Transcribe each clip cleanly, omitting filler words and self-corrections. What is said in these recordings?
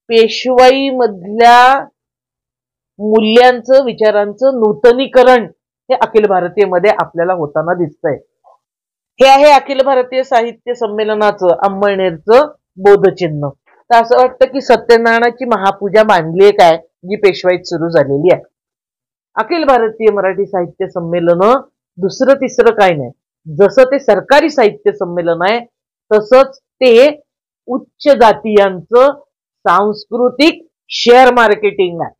पेशवाई मधल्या मूल्यांचं विचारांचं नूतनीकरण हे अखिल भारतीय मध्ये आपल्याला होताना दिसतंय. हे आहे अखिल भारतीय साहित्य संमेलनाचं अंमळनेरचं बोधचिन्ह. तर असं वाटतं की सत्यनारायणाची महापूजा मांडलीये काय जी पेशवाईत सुरू झालेली आहे. अखिल भारतीय मराठी साहित्य संमेलन दुसरं तिसरं काय नाही. जसं ते सरकारी साहित्य संमेलन आहे तसंच ते उच्च जातीयांचं सांस्कृतिक शेअर मार्केटिंग आहे.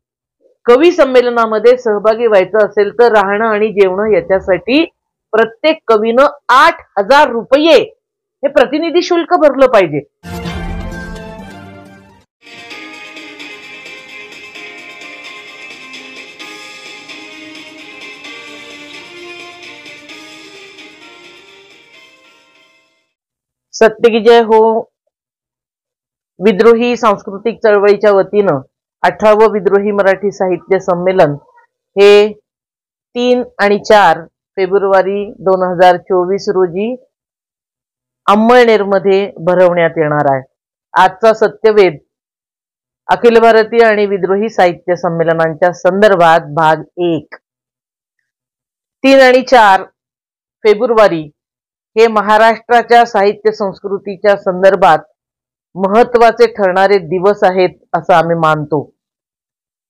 कवी संमेलनामध्ये सहभागी व्हायचं असेल तर राहणं आणि जेवण याच्यासाठी प्रत्येक कवीनं 8,000 रुपये हे प्रतिनिधी शुल्क भरलं पाहिजे. सत्य की जय हो. विद्रोही सांस्कृतिक चळवळीच्या वतीनं 18वं विद्रोही मराठी साहित्य संमेलन हे 3 आणि 4 फेब्रुवारी 2024 रोजी अंमळनेरमध्ये भरवण्यात येणार आहे. आजचा सत्यवेद अखिल भारतीय आणि विद्रोही साहित्य संमेलनांच्या संदर्भात भाग 1. 3 आणि 4 फेब्रुवारी हे महाराष्ट्राच्या साहित्य संस्कृतीच्या संदर्भात महत्वाचे ठरणारे दिवस आहेत असं आम्ही मानतो.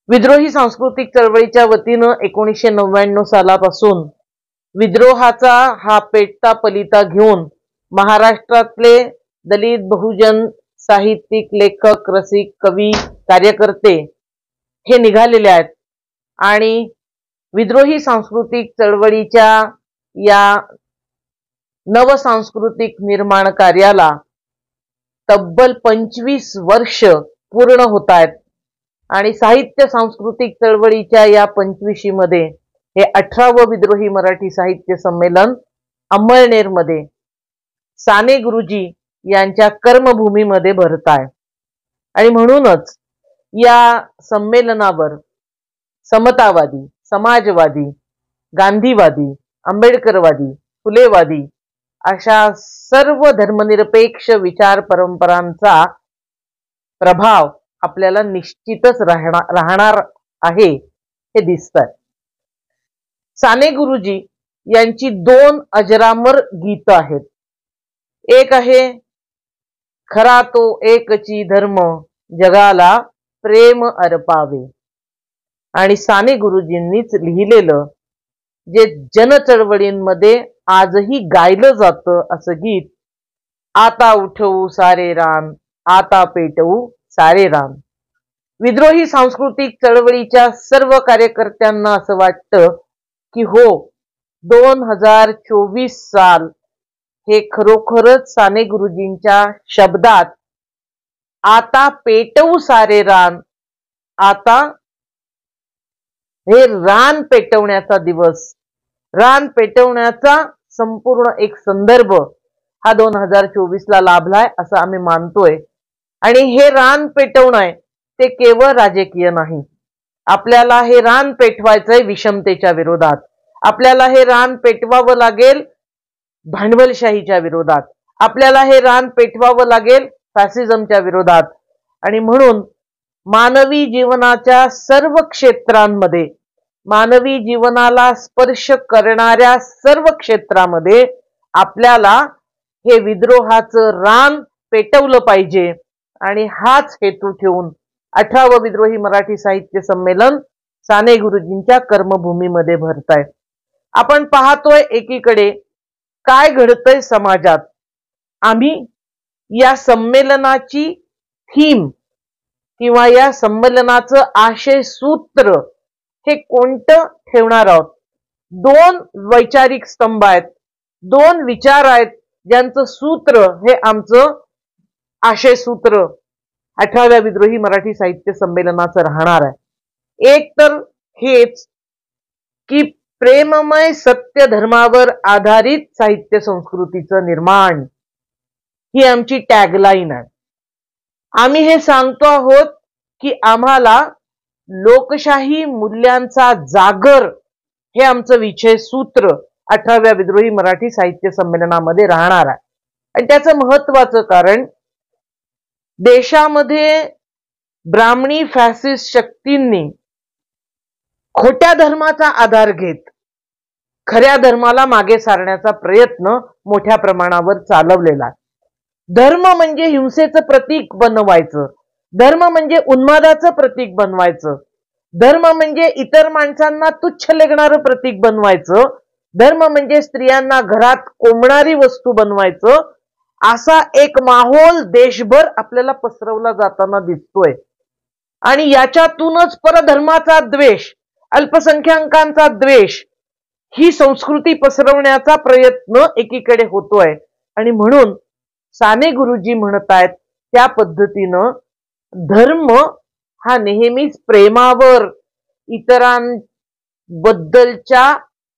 विद्रोही सांस्कृतिक चळवळीच्या वतीनं 1999 सालापासून विद्रोहाचा हा पेटता पलिता घेऊन महाराष्ट्रातले दलित बहुजन साहित्यिक लेखक रसिक कवी कार्यकर्ते हे निघालेले आहेत आणि विद्रोही सांस्कृतिक चळवळीच्या या नवसांस्कृतिक निर्माण कार्याला तब्बल 25 वर्ष पूर्ण होत आहेत आणि साहित्य सांस्कृतिक चळवळीच्या या 25 मध्ये हे 18वं विद्रोही मराठी साहित्य संमेलन अंमळनेरमध्ये साने गुरुजी यांच्या कर्मभूमीमध्ये भरत आहे. आणि म्हणूनच या संमेलनावर समतावादी, समाजवादी, गांधीवादी, आंबेडकरवादी, फुलेवादी अशा सर्व धर्मनिरपेक्ष विचार परंपरांचा प्रभाव आपल्याला निश्चितच राहणार आहे हे दिसतंय. साने गुरुजी यांची 2 अजरामर गीत आहेत. एक आहे खरा तो एकची धर्म जगाला प्रेम अर्पावे आणि साने गुरुजींनीच लिहिलेलं जे जनचळवळींमध्ये आजही गायलं जातं असं गीत आता उठवू सारे रान आता पेटवू सारे रान. विद्रोही सांस्कृतिक चळवळीच्या सर्व कार्यकर्त्यांना असं वाटतं की हो 2024 साल हे खरोखरच साने गुरुजींच्या शब्दात आता पेटवू सारे रान, आता हे रान पेटवण्याचा दिवस, रान पेटवण्याचा संपूर्ण एक संदर्भ हा 2024 ला लाभलाय असं आम्ही मानतोय. आणि हे रान पेटवणं ते केवळ राजकीय नाही. आपल्याला हे रान पेटवायचंय विषमतेच्या विरोधात. आपल्याला हे रान पेटवावं लागेल भांडवलशाहीच्या विरोधात. आपल्याला हे रान पेटवावं लागेल फॅसिझमच्या विरोधात. आणि म्हणून मानवी जीवनाच्या सर्व क्षेत्रांमध्ये, मानवी जीवनाला स्पर्श करणाऱ्या सर्व क्षेत्रामध्ये आपल्याला हे विद्रोहाचं रान पेटवलं पाहिजे. आणि हाच हेतू ठेवून 18वं विद्रोही मराठी साहित्य संमेलन साने गुरुजींच्या कर्मभूमीमध्ये भरताय. आपण पाहतोय एकीकडे काय घडतंय समाजात. आम्ही या संमेलनाची थीम किंवा या संमेलनाचं आशय सूत्र हे कोणतं ठेवणार आहोत. 2 वैचारिक स्तंभ आहेत, 2 विचार आहेत ज्यांचं सूत्र हे आमचं आशय सूत्र 18व्या विद्रोही मराठी साहित्य संमेलनाचं राहणार आहे. एक तर हेच की प्रेममय सत्य धर्मावर आधारित साहित्य संस्कृतीचं निर्माण ही आमची टॅगलाईन आहे. आम्ही हे सांगतो आहोत की आम्हाला लोकशाही मूल्यांचा जागर हे आमचं विषय सूत्र 18व्या विद्रोही मराठी साहित्य संमेलनामध्ये राहणार आहे. आणि त्याचं महत्वाचं कारण देशामध्ये ब्राह्मणी फॅसिस्ट शक्तींनी खोट्या धर्माचा आधार घेत खऱ्या धर्माला मागे सारण्याचा प्रयत्न मोठ्या प्रमाणावर चालवलेला. धर्म म्हणजे हिंसेचं प्रतीक बनवायचं, धर्म म्हणजे उन्मादाचं प्रतीक बनवायचं, धर्म म्हणजे इतर माणसांना तुच्छ लेखणारं प्रतीक बनवायचं, धर्म म्हणजे स्त्रियांना घरात कोंबणारी वस्तू बनवायचं, असा एक माहोल देशभर आपल्याला पसरवला जाताना दिसतोय. आणि याच्यातूनच परधर्माचा द्वेष, अल्पसंख्याकांचा द्वेष, ही संस्कृती पसरवण्याचा प्रयत्न एकीकडे होतोय. आणि म्हणून साने गुरुजी म्हणतायत त्या पद्धतीनं धर्म हा नेहमीच प्रेमावर, इतरांबद्दलच्या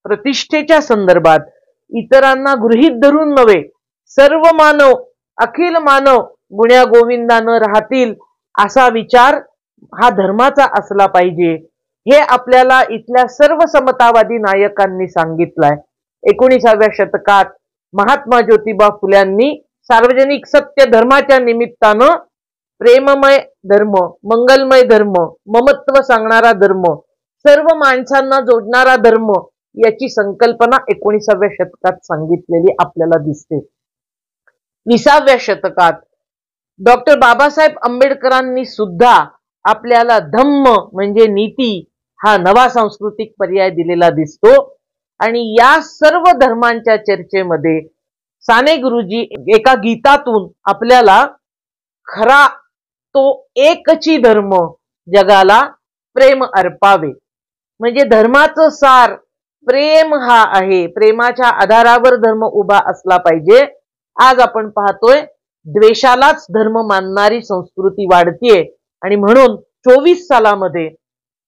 प्रतिष्ठेच्या संदर्भात, इतरांना गृहीत धरून नव्हे, सर्व मानव, अखिल मानव गुण्या गोविंदानं राहतील असा विचार हा धर्माचा असला पाहिजे. हे आपल्याला इथल्या सर्व समतावादी नायकांनी सांगितलंय. 19व्या शतकात महात्मा ज्योतिबा फुल्यांनी सार्वजनिक सत्य धर्माच्या निमित्तानं प्रेममय धर्म, मंगलमय धर्म, ममत्व सांगणारा धर्म, सर्व माणसांना जोडणारा धर्म याची संकल्पना 19व्या शतकात सांगितलेली आपल्याला दिसते. 20व्या शतकात डॉक्टर बाबासाहेब आंबेडकरांनी सुद्धा आपल्याला धम्म म्हणजे नीती हा नवा सांस्कृतिक पर्याय दिलेला दिसतो. आणि या सर्व धर्मांच्या चर्चेमध्ये साने गुरुजी एका गीतातून आपल्याला खरा तो एकची धर्म जगाला प्रेम अर्पावे, म्हणजे धर्माचं सार प्रेम हा आहे. प्रेमाच्या आधारावर धर्म उभा असला पाहिजे. आज आपण पाहतोय द्वेषालाच धर्म मानणारी संस्कृती वाढतीये. आणि म्हणून 24 सालामध्ये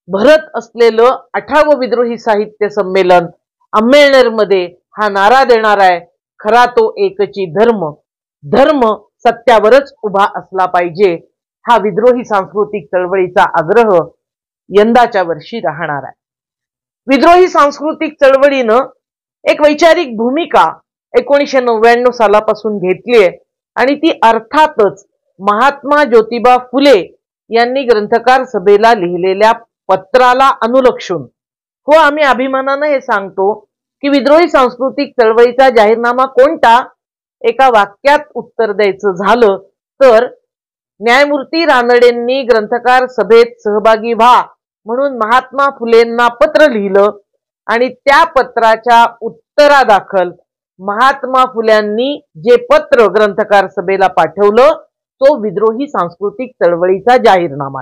भरत असलेलं 18वं विद्रोही साहित्य संमेलन अंमळनेरमध्ये हा नारा देणार आहे, खरा तो एकची धर्म, धर्म सत्यावरच उभा असला पाहिजे. हा विद्रोही सांस्कृतिक चळवळीचा आग्रह यंदाच्या वर्षी राहणार आहे. विद्रोही सांस्कृतिक चळवळीनं एक वैचारिक भूमिका 1999 सालापासून घेतलीये. आणि ती अर्थातच महात्मा ज्योतिबा फुले यांनी ग्रंथकार सभेला लिहिलेल्या पत्राला अनुलक्षून. हो, आम्ही अभिमानानं हे सांगतो की विद्रोही सांस्कृतिक चळवळीचा जाहीरनामा कोणता, एका वाक्यात उत्तर द्यायचं झालं तर न्यायमूर्ती रानडेंनी ग्रंथकार सभेत सहभागी व्हा म्हणून महात्मा फुलेंना पत्र लिहिलं. आणि त्या पत्राच्या उत्तरादाखल महात्मा फुल्यांनी जे पत्र ग्रंथकार सभेला पाठवलं तो विद्रोही सांस्कृतिक चळवळीचा जाहीरनामा.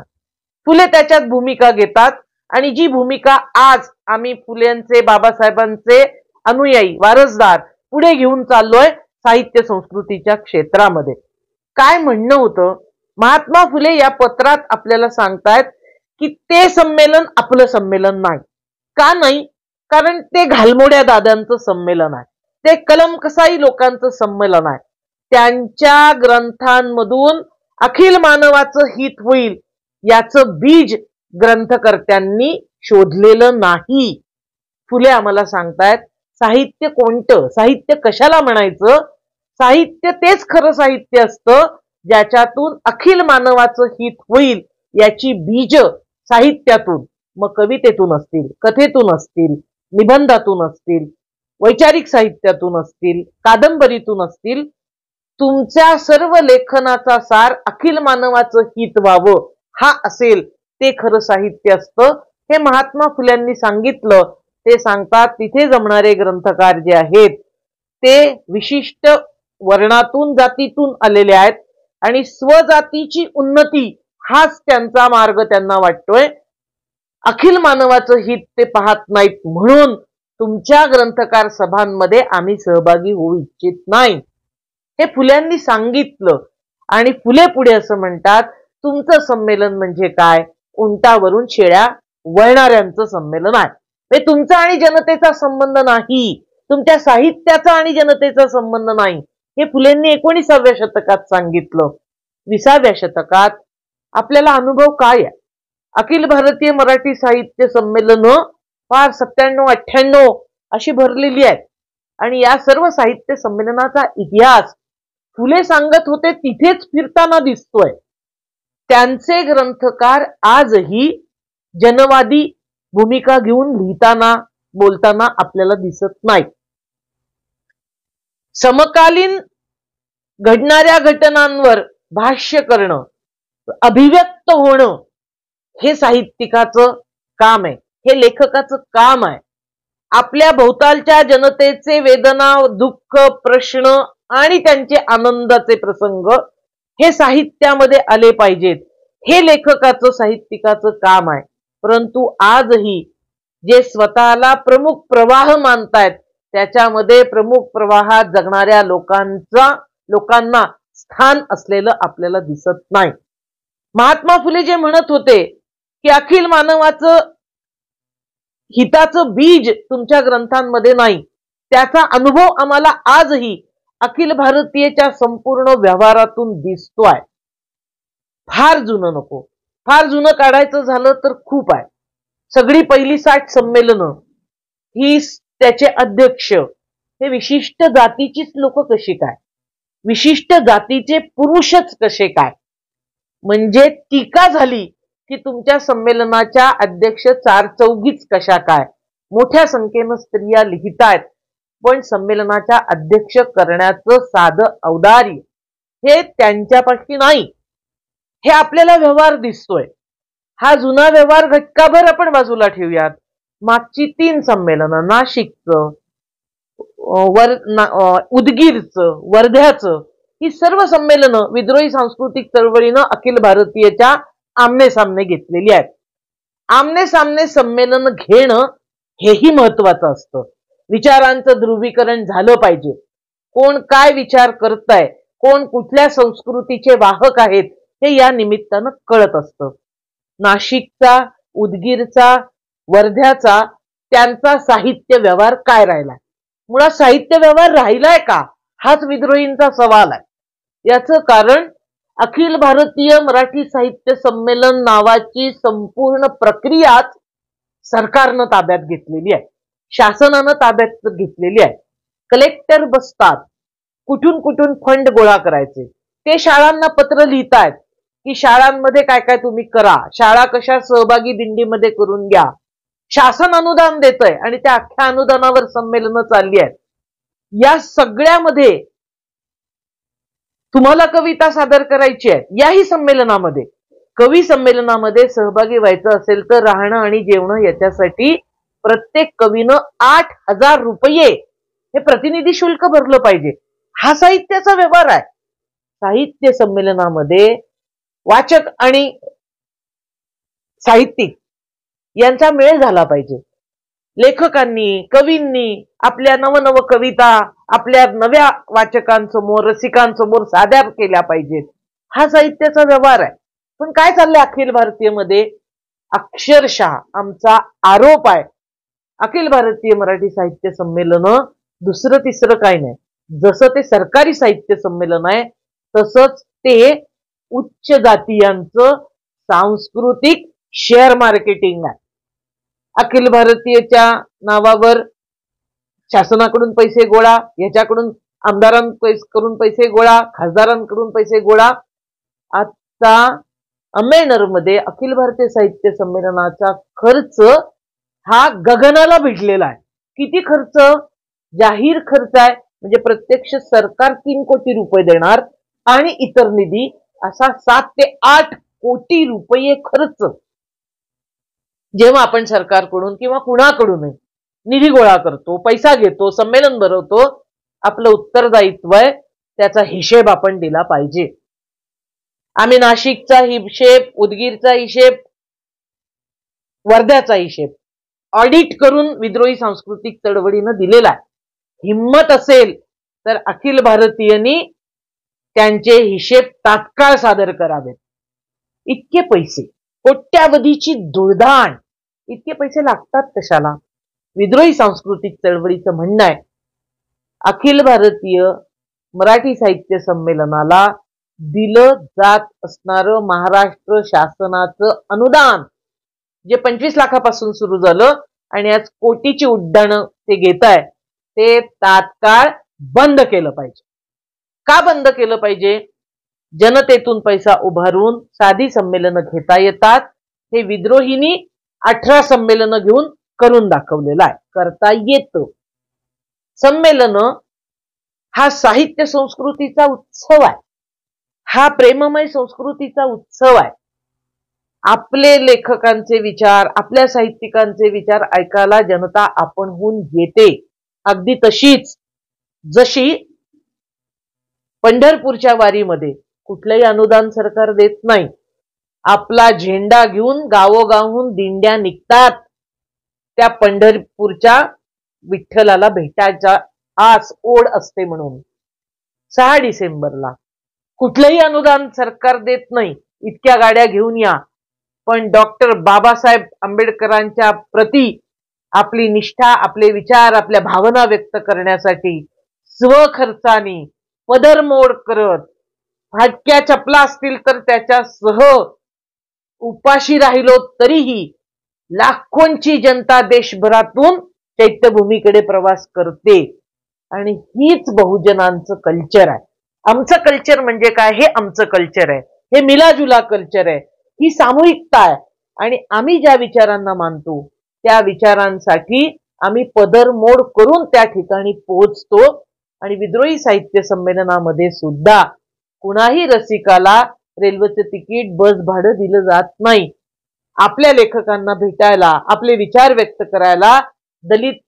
फुले त्याच्यात भूमिका घेतात. आणि जी भूमिका आज आम्ही फुल्यांचे, बाबासाहेबांचे अनुयायी, वारसदार पुढे घेऊन चाललोय साहित्य संस्कृतीच्या क्षेत्रामध्ये. काय म्हणणं होतं, महात्मा फुले या पत्रात आपल्याला सांगतायत की ते संमेलन आपलं संमेलन नाही. का नाही? कारण ते घालमोड्या दाद्यांचं संमेलन आहे, ते कलमकसाई लोकांचं संमेलन आहे. त्यांच्या ग्रंथांमधून अखिल मानवाचं हित होईल याचं बीज ग्रंथकर्त्यांनी शोधलेलं नाही. फुले आम्हाला सांगतायत साहित्य कोणतं, साहित्य कशाला म्हणायचं, साहित्य तेच खरं साहित्य असतं ज्याच्यातून अखिल मानवाचं हित होईल. याची बीज साहित्यातून, मग कवितेतून असतील, कथेतून असतील, निबंधातून असतील, वैचारिक साहित्यातून असतील, कादंबरीतून असतील, तुमच्या सर्व लेखनाचा सार अखिल मानवाचं हित व्हावं हा असेल ते खरं साहित्य असतं. हे महात्मा फुल्यांनी सांगितलं. ते सांगतात तिथे जमणारे ग्रंथकार जे आहेत ते विशिष्ट वर्णातून, जातीतून आलेले आहेत आणि स्वजातीची उन्नती हाच त्यांचा मार्ग त्यांना वाटतोय. अखिल मानवाचं हित ते पाहत नाहीत. म्हणून तुमच्या ग्रंथकार सभांमध्ये आम्ही सहभागी होऊ इच्छित नाही, हे फुल्यांनी सांगितलं. आणि फुले पुढे असं म्हणतात, तुमचं संमेलन म्हणजे काय, उंटावरून शेळ्या वळणाऱ्यांचं संमेलन आहे. हे तुमचा आणि जनतेचा संबंध नाही, तुमच्या साहित्याचा आणि जनतेचा संबंध नाही. हे फुलेंनी 19व्या शतकात सांगितलं. 20व्या शतकात आपल्याला अनुभव काय आहे? अखिल भारतीय मराठी साहित्य संमेलन फार 97-98 अशी भरलेली आहेत. आणि या सर्व साहित्य संमेलनाचा इतिहास फुले सांगत होते तिथेच फिरताना दिसतोय. त्यांचे ग्रंथकार आजही जनवादी भूमिका घेऊन लिहिताना बोलताना आपल्याला दिसत नाही. समकालीन घडणाऱ्या घटनांवर भाष्य करणं, अभिव्यक्त होणं हे साहित्यिकाचं काम आहे, हे लेखकाचं काम आहे. आपल्या भोवतालच्या जनतेचे वेदना, दुःख, प्रश्न आणि त्यांचे आनंदाचे प्रसंग हे साहित्यामध्ये आले पाहिजेत, हे लेखकाचं साहित्यिकाचं काम आहे. परंतु आजही जे स्वतःला प्रमुख प्रवाह मानतायत त्याच्यामध्ये प्रमुख प्रवाहात जगणाऱ्या लोकांना स्थान असलेलं आपल्याला दिसत नाही. महात्मा फुले जे म्हणत होते की अखिल मानवाचं हिताचं बीज तुमच्या ग्रंथांमध्ये नाही, त्याचा अनुभव आम्हाला आजही अखिल भारतीयच्या संपूर्ण व्यवहारातून दिसतोय. फार जुनं नको, फार जुनं काढायचं झालं तर खूप आहे. सगळी पहिली 60 संमेलनं ही त्याचे अध्यक्ष हे विशिष्ट जातीचीच लोक कशी काय, विशिष्ट जातीचे पुरुषच कसे काय, म्हणजे टीका झाली की तुमच्या संमेलनाच्या अध्यक्ष 4 चौघीच कशा काय. मोठ्या संख्येनं स्त्रिया लिहितायत, पण संमेलनाच्या अध्यक्ष करण्याचं साधं औदार्य हे त्यांच्यापाशी नाही. हे आपल्याला व्यवहार दिसतोय. हा जुना व्यवहार घटकाभर आपण बाजूला ठेवूयात. मागची 3 संमेलनं, नाशिकचं, उदगीरचं, वर्ध्याचं, ही सर्व संमेलनं विद्रोही सांस्कृतिक चळवळीनं अखिल भारतीयच्या आमने सामने घेतलेली आहेत. आमने सामने संमेलन घेणं हेही महत्वाचं असतं. विचारांचं ध्रुवीकरण झालं पाहिजे. कोण काय विचार करताय, कोण कुठल्या संस्कृतीचे वाहक आहेत हे या निमित्तानं कळत असतं. नाशिकचा, उदगीरचा, वर्ध्याचा त्यांचा साहित्य व्यवहार काय राहिलाय, मुळात साहित्य व्यवहार राहिलाय का, हाच विद्रोहींचा सवाल आहे. याचं कारण अखिल भारतीय मराठी साहित्य संमेलन नावाची संपूर्ण प्रक्रियाच सरकारनं ताब्यात घेतलेली आहे, शासनानं ताब्यात घेतलेली आहे. कलेक्टर बसतात, कुठून कुठून फंड गोळा करायचे, ते शाळांना पत्र लिहितायत की शाळांमध्ये काय काय तुम्ही करा, शाळा कशा सहभागी दिंडीमध्ये करून घ्या. शासन अनुदान देतंय आणि त्या अख्ख्या अनुदानावर संमेलनं चालली आहेत. या सगळ्यामध्ये तुम्हाला कविता सादर करायची आहे, याही संमेलनामध्ये कवी संमेलनामध्ये सहभागी व्हायचं असेल तर राहणं आणि जेवण याच्यासाठी प्रत्येक कवीनं 8,000 रुपये हे प्रतिनिधी शुल्क भरलं पाहिजे. हा साहित्याचा व्यवहार आहे. साहित्य संमेलनामध्ये वाचक आणि साहित्यिक यांचा मेळ झाला पाहिजे. लेखकांनी, कवींनी आपल्या नवनव कविता आपल्या नव्या वाचकांसमोर, रसिकांसमोर सादर केल्या पाहिजेत. हा साहित्याचा व्यवहार आहे. पण काय चाललंय अखिल भारतीयमध्ये, अक्षरशः आमचा आरोप आहे, अखिल भारतीय मराठी साहित्य संमेलन दुसरं तिसरं काय नाही. जसं ते सरकारी साहित्य संमेलन आहे तसंच ते उच्च जातीयांचं सांस्कृतिक शेअर मार्केटिंग आहे. अखिल भारतीयच्या नावावर शासनाकडून पैसे गोळा, याच्याकडून आमदारांकडून पैसे गोळा, खासदारांकडून पैसे गोळा. आता अमेनरमध्ये अखिल भारतीय साहित्य संमेलनाचा खर्च हा गगनाला भिडलेला आहे. किती खर्च? जाहीर खर्च आहे, म्हणजे प्रत्यक्ष सरकार 3 कोटी रुपये देणार आणि इतर निधी असा 7 ते 8 कोटी रुपये खर्च. जेव्हा आपण सरकारकडून किंवा कुणाकडूनही निधी गोळा करतो, पैसा घेतो, संमेलन भरवतो, आपलं उत्तरदायित्व आहे त्याचा हिशेब आपण दिला पाहिजे. आम्ही नाशिकचा हिशेब, उदगीरचा हिशेब, वर्ध्याचा हिशेब ऑडिट करून विद्रोही सांस्कृतिक चळवळीनं दिलेला आहे. हिम्मत असेल तर अखिल भारतीयांनी त्यांचे हिशेब तात्काळ सादर करावेत. इतके पैसे, कोट्यावधीची दुर्दाण, इतके पैसे लागतात कशाला? विद्रोही सांस्कृतिक चळवळीचं म्हणणं आहे अखिल भारतीय मराठी साहित्य संमेलनाला दिलं जात असणारं महाराष्ट्र शासनाचं अनुदान जे 25 लाखापासून सुरू झालं आणि आज कोटीची उड्डाणं ते घेत आहे, ते तात्काळ बंद केलं पाहिजे. का बंद केलं पाहिजे? जनतेतून पैसा उभारून साधी संमेलनं घेता येतात, हे विद्रोहींनी 18 संमेलनं घेऊन करून दाखवलेलं आहे, करता येतं. संमेलन हा साहित्य संस्कृतीचा उत्सव आहे, हा प्रेममय संस्कृतीचा उत्सव आहे. आपले लेखकांचे विचार, आपल्या साहित्यिकांचे विचार ऐकायला जनता आपणहून येते. अगदी तशीच जशी पंढरपूरच्या वारीमध्ये कुठलंही अनुदान सरकार देत नाही, आपला झेंडा घेऊन गावोगावहून दिंड्या निघतात, त्या पंढरपूरच्या विठ्ठलाला भेटायचा आस ओढ असते. म्हणून 6 डिसेंबरला कुठलंही अनुदान सरकार देत नाही, इतक्या गाड्या घेऊन या, पण डॉक्टर बाबासाहेब आंबेडकरांच्या प्रती आपली निष्ठा, आपले विचार, आपल्या भावना व्यक्त करण्यासाठी स्वखर्चाने पदरमोड करत, फाटक्या चपला असतील तर त्याच्यासह उपाशी राहिलो तरीही लाखोंची जनता देशभरातून चैत्यभूमीकडे प्रवास करते. आणि हीच बहुजनांचं कल्चर आहे. आमचं कल्चर म्हणजे काय? हे आमचं कल्चर आहे, हे मिलाजुला कल्चर आहे, ही सामूहिकता आहे. आणि आम्ही ज्या विचारांना मानतो त्या विचारांसाठी आम्ही पदरमोड करून त्या ठिकाणी पोहोचतो. आणि विद्रोही साहित्य संमेलनामध्ये सुद्धा कुणाही रसिकाला रेल्वेचं तिकीट, बस भाडं दिलं जात नाही. आपल्या लेखकांना भेटायला, आपले विचार व्यक्त करायला दलित,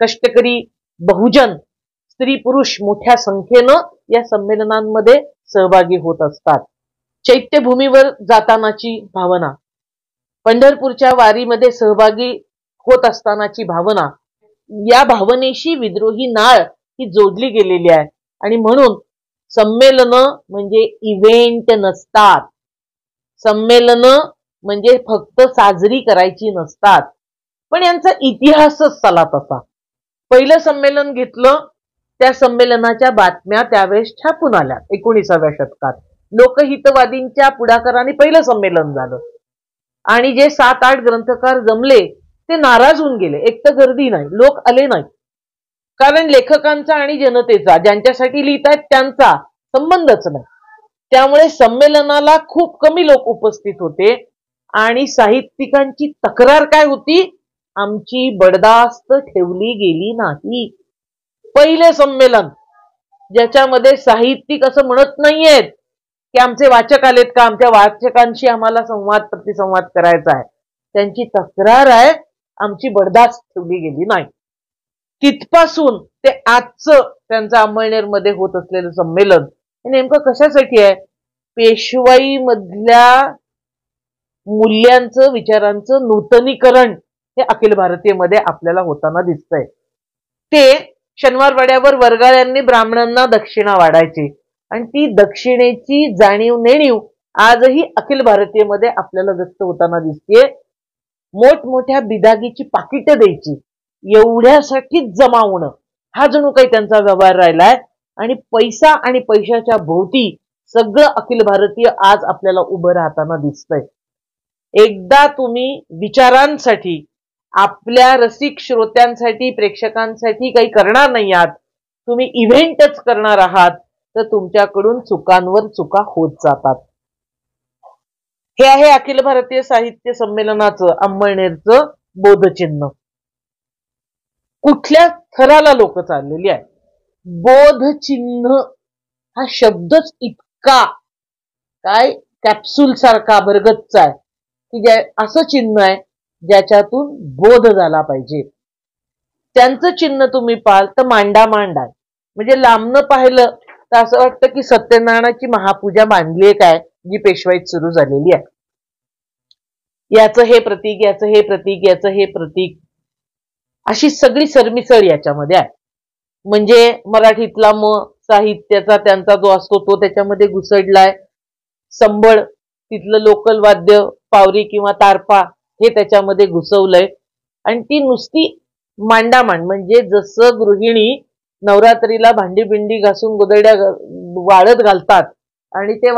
कष्टकरी, बहुजन, स्त्री पुरुष मोठ्या संख्येनं या संमेलनांमध्ये सहभागी होत असतात. चैत्यभूमीवर जातानाची भावना, पंढरपूरच्या वारीमध्ये सहभागी होत असतानाची भावना, या भावनेशी विद्रोही नाळ ही जोडली गेलेली आहे. आणि म्हणून संमेलनं म्हणजे इव्हेंट नसतात, संमेलनं म्हणजे फक्त साजरी करायची नसतात, पण यांचा इतिहासच चला तसा. पहिलं संमेलन घेतलं, त्या संमेलनाच्या बातम्या त्यावेळेस छापून आल्या. 19व्या शतकात लोकहितवादींच्या पुढाकाराने पहिलं संमेलन झालं आणि जे 7-8 ग्रंथकार जमले ते नाराज होऊन गेले. एक तर गर्दी नाही, लोक आले नाही, कारण लेखकांचा आणि जनतेचा, ज्यांच्यासाठी लिहितायत त्यांचा संबंधच नाही. त्यामुळे संमेलनाला खूप कमी लोक उपस्थित होते. आणि साहित्यिकांची तक्रार काय होती? आमची बडदास्त ठेवली गेली नाही. पहिले संमेलन ज्याच्यामध्ये साहित्यिक असं म्हणत नाहीयेत की आमचे वाचक आलेत का, आमच्या वाचकांशी आम्हाला संवाद प्रतिसंवाद करायचा आहे, त्यांची तक्रार आहे आमची बडदास्त ठेवली गेली नाही. तिथपासून ते आजचं त्यांचं अंमळनेरमध्ये होत असलेलं संमेलन हे नेमकं कशासाठी आहे? पेशवाई मधल्या मूल्यांचं, विचारांचं नूतनीकरण हे अखिल भारतीयमध्ये आपल्याला होताना दिसतंय. ते शनिवारवाड्यावर वर्गाळ्यांनी ब्राह्मणांना दक्षिणा वाढायची आणि ती दक्षिणेची जाणीव नेणीव आजही अखिल भारतीयमध्ये आपल्याला व्यक्त होताना दिसतेय. मोठमोठ्या बिदागीची पाकिटं द्यायची, एवढ्यासाठीच जमावणं हा जणू काही त्यांचा व्यवहार राहिलाय. आणि पैसा आणि पैशाच्या भोवती सगळं अखिल भारतीय आज आपल्याला उभं राहताना दिसतंय. एकदा तुम्ही विचारांसाठी, आपल्या रसिक श्रोत्यांसाठी, प्रेक्षकांसाठी काही करणार नाही आहात, तुम्ही इव्हेंटच करणार आहात, तर तुमच्याकडून चुकांवर चुका होत जातात. हे आहे अखिल भारतीय साहित्य संमेलनाचं, अंमळनेरचं बोधचिन्ह. कुठल्या थराला लोक चाललेली आहे? बोधचिन्ह हा शब्दच इतका काय कॅप्सूल सारखा भरगच्च आहे की असं चिन्ह आहे ज्याच्यातून बोध झाला पाहिजे. त्यांचं चिन्ह तुम्ही पाहाल तर मांडा मांड आहे. म्हणजे लांबनं पाहिलं तर असं वाटतं की सत्यनारायणाची महापूजा मांडली आहे काय, जी पेशवाईत सुरू झालेली आहे. याचं हे प्रतीक, याचं हे प्रतीक, याचं हे प्रतीक, अशी सगळी सरमिसळ याच्यामध्ये आहे. म्हणजे मराठीतला साहित्याचा त्यांचा जो असतो तो त्याच्यामध्ये घुसडलाय. संबळ, तिथलं लोकल वाद्य, पावरी किंवा तारपा हे त्याच्यामध्ये घुसवलंय. आणि ती नुसती मांडामांड, म्हणजे जसं गृहिणी नवरात्रीला भांडी बिंडी घासून गोदड्या वाळत घालतात आणि ते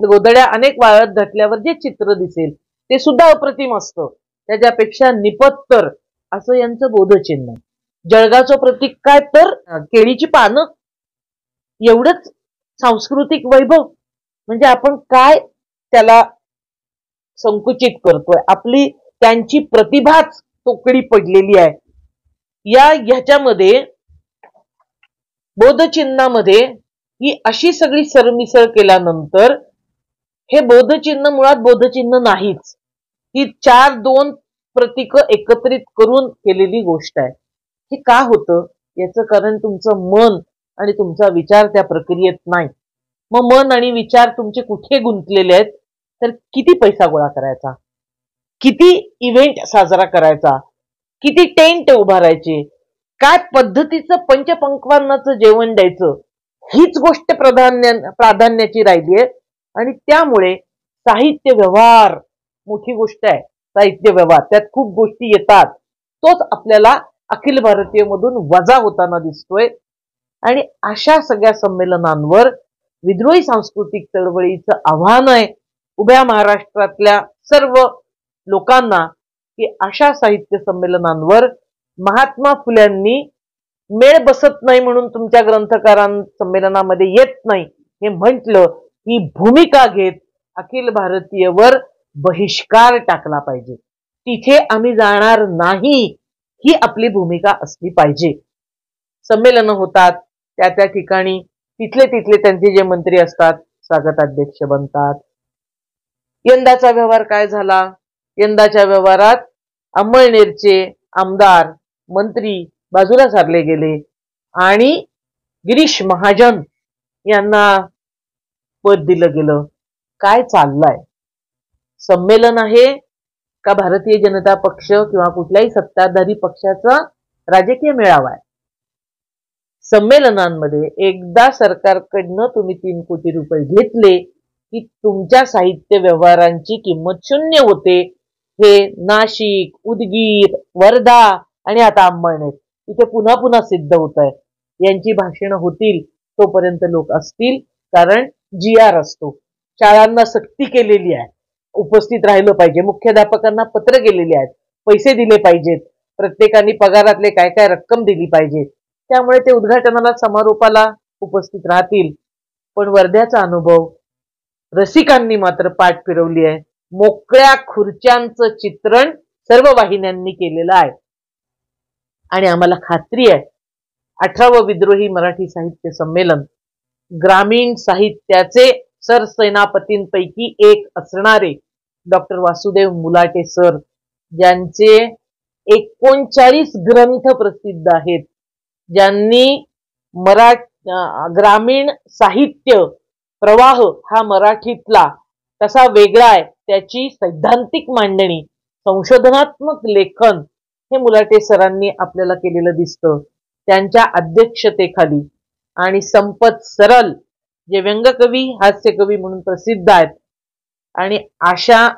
गोदड्या अनेक वाळत घातल्यावर जे चित्र दिसेल ते सुद्धा अप्रतिम असतं, त्याच्यापेक्षा निपत्तर असं यांचं बोधचिन्ह. जळगावचं प्रतीक काय तर केळीची पानं, एवढंच सांस्कृतिक वैभव. म्हणजे आपण काय त्याला संकुचित करतोय, आपली त्यांची प्रतिभाच तोकडी पडलेली आहे. ह्याच्यामध्ये बोधचिन्हामध्ये ही अशी सगळी सरमिसळ केल्यानंतर हे बोधचिन्ह मुळात बोधचिन्ह नाहीच, ही 4-2 प्रतीक एकत्रित करून केलेली गोष्ट आहे. हे का होतं याचं कारण तुमचं मन आणि तुमचा विचार त्या प्रक्रियेत नाही. मग मन आणि विचार तुमचे कुठे गुंतलेले आहेत, तर किती पैसा गोळा करायचा, किती इव्हेंट साजरा करायचा, किती टेंट उभारायचे, काय पद्धतीचं पंचपंक्वान्नाचं जेवण द्यायचं, हीच गोष्ट प्राधान्याची राहिली आहे. आणि त्यामुळे साहित्य व्यवहार मोठी गोष्ट आहे. साहित्य व्यवहार त्यात खूप गोष्टी येतात, तोच आपल्याला अखिल भारतीय मधून वजा होताना दिसतोय. आणि अशा सगळ्या संमेलनांवर विद्रोही सांस्कृतिक चळवळीचं आव्हान आहे उभ्या महाराष्ट्रातल्या सर्व लोकांना, की अशा साहित्य संमेलनांवर महात्मा फुल्यांनी मेळ बसत नाही म्हणून तुमच्या ग्रंथकारां संमेलनामध्ये येत नाही हे म्हटलं, ही भूमिका घेत अखिल भारतीयवर बहिष्कार टाकला पाहिजे. तिथे आम्ही जाणार नाही ही आपली भूमिका असली पाहिजे. संमेलन होतात त्या त्या ठिकाणी तिथले त्यांचे जे मंत्री असतात स्वागताध्यक्ष बनतात. यंदाचा व्यवहार काय झाला? यंदाच्या व्यवहारात अंमळनेरचे आमदार मंत्री बाजूला सारले गेले आणि गिरीश महाजन यांना पद दिलं गेलं. काय चाललंय? संमेलन आहे का भारतीय जनता पक्ष किंवा कुठल्याही सत्ताधारी पक्षाचा राजकीय मेळावा आहे? संमेलनांमध्ये एकदा सरकारकडनं तुम्ही 3 कोटी रुपये घेतले की तुमच्या साहित्य व्यवहारांची किंमत शून्य होते. हे नाशिक, उदगीर, वर्धा आणि आता अंमळनेर इथे पुन्हा पुन्हा सिद्ध होत आहे. यांची भाषणं होतील तोपर्यंत लोक असतील, कारण GR असतो. शाळांना सक्ती केलेली आहे, उपस्थित राहिलं पाहिजे. मुख्याध्यापकांना पत्र गेलेली आहेत, पैसे दिले पाहिजेत, प्रत्येकाने पगारातले काय काय रक्कम दिली पाहिजे. त्यामुळे ते उद्घाटनाला समारोपाला उपस्थित राहतील. पण वर्ध्याचा अनुभव रसिकांनी मात्र पाठ फिरवली आहे. मोकळ्या खुर्च्यांचं चित्रण सर्व वाहिन्यांनी केलेलं आहे. आणि आम्हाला खात्री आहे 18वं विद्रोही मराठी साहित्य संमेलन ग्रामीण साहित्याचे सरसेनापतींपैकी एक असणारे डॉक्टर वासुदेव मुलाटे सर, ज्यांचे 39 ग्रंथ प्रसिद्ध आहेत, ज्यांनी ग्रामीण साहित्य प्रवाह हा मराठीतला कसा वेगळा आहे त्याची सैद्धांतिक मांडणी, संशोधनात्मक लेखन हे मुलाटे सरांनी आपल्याला केलेलं दिसतं. त्यांच्या अध्यक्षतेखाली आणि संपत सरल जे व्यंगकवी हास्यकवी म्हणून प्रसिद्ध आहेत, आणि अशा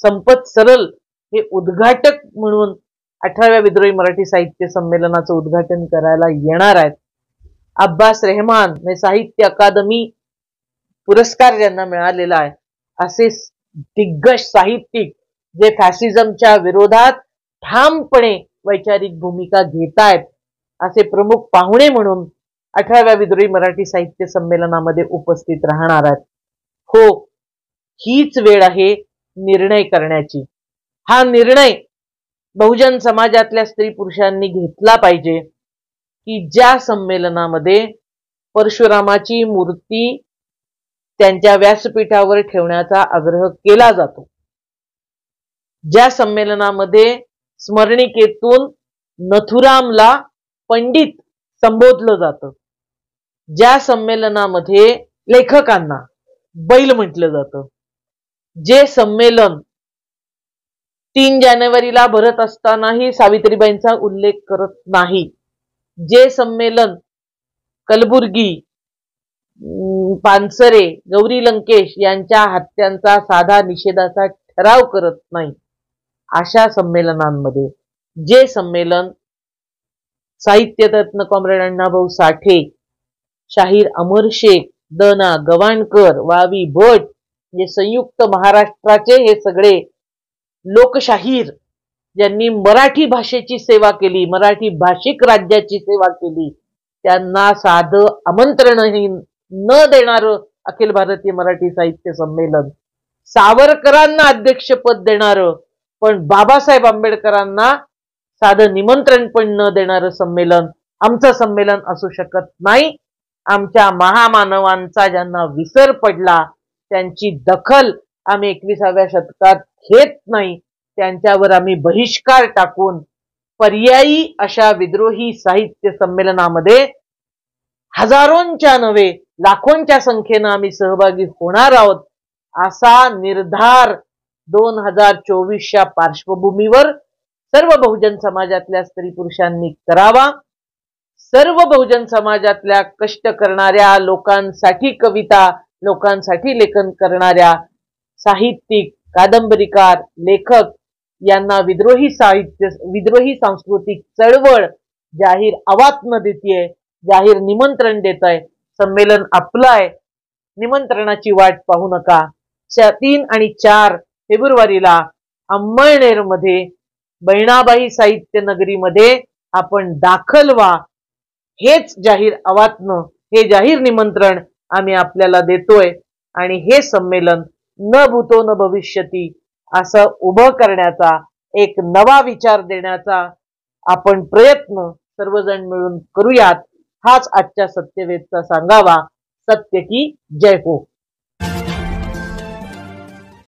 संपत सरल हे उद्घाटक म्हणून 18व्या विद्रोही मराठी साहित्य संमेलनाचं उद्घाटन करायला येणार आहेत. अब्बास रेहमान साहित्य अकादमी पुरस्कार ज्यांना मिळालेला आहे, असे दिग्गज साहित्यिक जे फॅसिझमच्या विरोधात ठामपणे वैचारिक भूमिका घेत आहेत, असे प्रमुख पाहुणे म्हणून 18व्या विद्रोही मराठी साहित्य संमेलनामध्ये उपस्थित राहणार आहेत. हो, हीच वेळ आहे निर्णय करण्याची. हा निर्णय बहुजन समाजातल्या स्त्री पुरुषांनी घेतला पाहिजे की ज्या संमेलनामध्ये परशुरामाची मूर्ती त्यांच्या व्यासपीठावर ठेवण्याचा आग्रह केला जातो, ज्या संमेलनामध्ये स्मरणिकेतून नथुरामला पंडित संबोधलं जातं, ज्या संमेलनामध्ये लेखकांना बैल म्हटलं जातं, जे संमेलन 3 जानेवारीला भरत असतानाही सावित्रीबाईंचा उल्लेख करत नाही, जे संमेलन कलबुर्गी, पानसरे, गौरी लंकेश यांच्या हत्यांचा साधा निषेधाचा ठराव करत नाही, अशा संमेलनांमध्ये जे संमेलन साहित्यरत्न कॉम्रेड अण्णाभाऊ साठे, शाहीर अमर शेख, द.ना. गवाणकर, वावी भट, जे संयुक्त महाराष्ट्राचे हे सगळे लोकशाहीर ज्यांनी मराठी भाषेची सेवा केली, मराठी भाषिक राज्याची सेवा केली, त्यांना साधं आमंत्रणही न देणारं अखिल भारतीय मराठी साहित्य संमेलन, सावरकरांना अध्यक्षपद देणारं पण बाबासाहेब आंबेडकरांना साधं निमंत्रण पण न देणारं संमेलन आमचं संमेलन असू शकत नाही. आमच्या महामानवांचा ज्यांना विसर पडला त्यांची दखल आम्ही 21व्या शतकात घेत नाही. त्यांच्यावर आम्ही बहिष्कार टाकून पर्यायी अशा विद्रोही साहित्य संमेलनामध्ये हजारोंच्या नव्हे लाखोंच्या संख्येनं आम्ही सहभागी होणार आहोत असा निर्धार 2024च्या पार्श्वभूमीवर सर्व बहुजन समाजातल्या स्त्री पुरुषांनी करावा. सर्व बहुजन समाजातल्या कष्ट करणाऱ्या लोकांसाठी कविता, लोकांसाठी लेखन करणाऱ्या साहित्यिक, कादंबरीकार, लेखक यांना विद्रोही सांस्कृतिक चळवळ जाहीर आवाहन देतीये, जाहीर निमंत्रण देत आहे. संमेलन आपलं आहे, निमंत्रणाची वाट पाहू नका. 3 आणि 4 फेब्रुवारीला अंमळनेरमध्ये बहिणाबाई साहित्य नगरीमध्ये आपण दाखल व्हा. हेच जाहीर आवाहन, हे जाहीर निमंत्रण आम्ही आपल्याला देतोय. आणि हे संमेलन न भूतो न भविष्यती असं उभं करण्याचा, एक नवा विचार देण्याचा आपण प्रयत्न सर्वजण मिळून करूयात. हाच आजच्या सत्यवेदचा सांगावा. सत्य की जय हो.